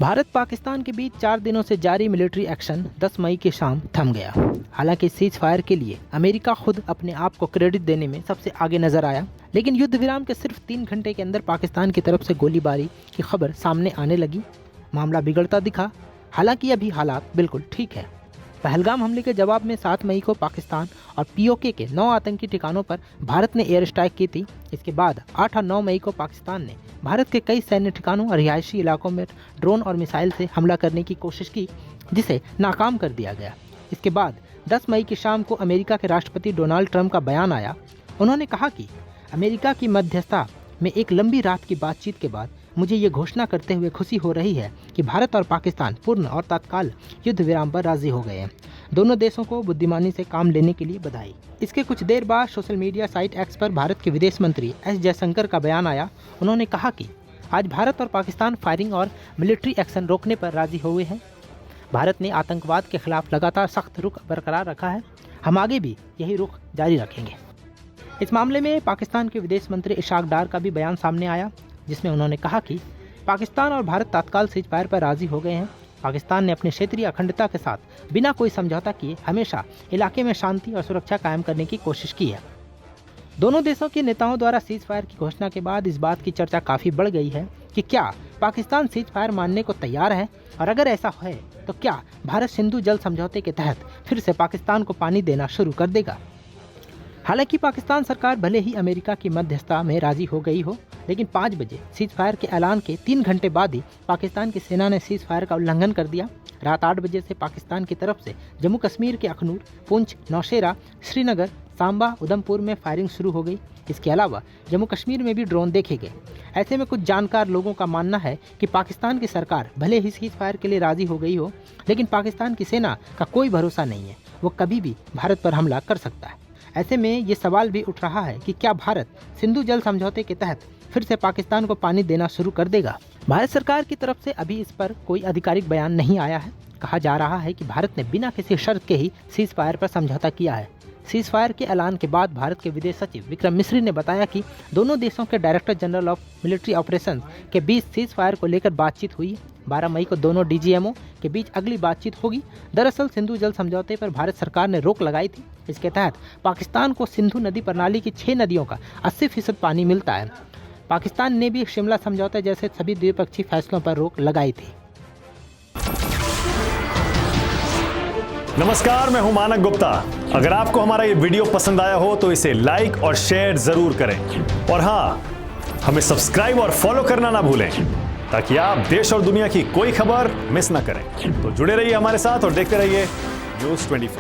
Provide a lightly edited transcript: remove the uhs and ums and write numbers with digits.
भारत पाकिस्तान के बीच 4 दिनों से जारी मिलिट्री एक्शन 10 मई की शाम थम गया। हालांकि सीज फायर के लिए अमेरिका खुद अपने आप को क्रेडिट देने में सबसे आगे नजर आया, लेकिन युद्ध विराम के सिर्फ 3 घंटे के अंदर पाकिस्तान की तरफ से गोलीबारी की खबर सामने आने लगी। मामला बिगड़ता दिखा। हालांकि अभी हालात बिल्कुल ठीक है। पहलगाम हमले के जवाब में 7 मई को पाकिस्तान और पीओके के 9 आतंकी ठिकानों पर भारत ने एयर स्ट्राइक की थी। इसके बाद 8 और 9 मई को पाकिस्तान ने भारत के कई सैन्य ठिकानों और रिहायशी इलाकों में ड्रोन और मिसाइल से हमला करने की कोशिश की, जिसे नाकाम कर दिया गया। इसके बाद 10 मई की शाम को अमेरिका के राष्ट्रपति डोनाल्ड ट्रंप का बयान आया। उन्होंने कहा कि अमेरिका की मध्यस्थता में एक लंबी रात की बातचीत के बाद मुझे ये घोषणा करते हुए खुशी हो रही है कि भारत और पाकिस्तान पूर्ण और तत्काल युद्ध विराम पर राजी हो गए हैं। दोनों देशों को बुद्धिमानी से काम लेने के लिए बधाई। इसके कुछ देर बाद सोशल मीडिया साइट एक्स पर भारत के विदेश मंत्री एस जयशंकर का बयान आया। उन्होंने कहा कि आज भारत और पाकिस्तान फायरिंग और मिलिट्री एक्शन रोकने पर राजी हुए हैं। भारत ने आतंकवाद के खिलाफ लगातार सख्त रुख बरकरार रखा है। हम आगे भी यही रुख जारी रखेंगे। इस मामले में पाकिस्तान के विदेश मंत्री इशाक डार का भी बयान सामने आया, जिसमें उन्होंने कहा कि पाकिस्तान और भारत तत्काल सीज फायर पर राजी हो गए हैं। पाकिस्तान ने अपनी क्षेत्रीय अखंडता के साथ बिना कोई समझौता किए हमेशा इलाके में शांति और सुरक्षा कायम करने की कोशिश की है। दोनों देशों के नेताओं द्वारा सीज फायर की घोषणा के बाद इस बात की चर्चा काफ़ी बढ़ गई है कि क्या पाकिस्तान सीज फायर मानने को तैयार है, और अगर ऐसा है तो क्या भारत सिंधु जल समझौते के तहत फिर से पाकिस्तान को पानी देना शुरू कर देगा। हालांकि पाकिस्तान सरकार भले ही अमेरिका की मध्यस्थता में राजी हो गई हो, लेकिन 5 बजे सीज फायर के ऐलान के 3 घंटे बाद ही पाकिस्तान की सेना ने सीज फायर का उल्लंघन कर दिया। रात 8 बजे से पाकिस्तान की तरफ से जम्मू कश्मीर के अखनूर, पुंछ, नौशेरा, श्रीनगर, सांबा, उधमपुर में फायरिंग शुरू हो गई। इसके अलावा जम्मू कश्मीर में भी ड्रोन देखे गए। ऐसे में कुछ जानकार लोगों का मानना है कि पाकिस्तान की सरकार भले ही सीज फायर के लिए राजी हो गई हो, लेकिन पाकिस्तान की सेना का कोई भरोसा नहीं है। वो कभी भी भारत पर हमला कर सकता है। ऐसे में ये सवाल भी उठ रहा है कि क्या भारत सिंधु जल समझौते के तहत फिर से पाकिस्तान को पानी देना शुरू कर देगा। भारत सरकार की तरफ से अभी इस पर कोई आधिकारिक बयान नहीं आया है। कहा जा रहा है कि भारत ने बिना किसी शर्त के ही सीज फायर पर समझौता किया है। सीज फायर के ऐलान के बाद भारत के विदेश सचिव विक्रम मिस्री ने बताया कि दोनों देशों के director general of military operations के बीच सीज फायर को लेकर बातचीत हुई। 12 मई को दोनों डीजीएमओ के बीच अगली बातचीत होगी। दरअसल सिंधु जल समझौते पर भारत सरकार ने रोक लगाई थी। इसके तहत पाकिस्तान को सिंधु नदी प्रणाली की 6 नदियों का 80% पानी मिलता है। पाकिस्तान ने भी शिमला समझौते जैसे सभी द्विपक्षीय फैसलों पर रोक लगाई थी। नमस्कार, मैं हूं मानक गुप्ता। अगर आपको हमारा ये वीडियो पसंद आया हो तो इसे लाइक और शेयर जरूर करें, और हाँ, हमें सब्सक्राइब और फॉलो करना ना भूलें ताकि आप देश और दुनिया की कोई खबर मिस ना करें। तो जुड़े रहिए हमारे साथ और देखते रहिए News 24।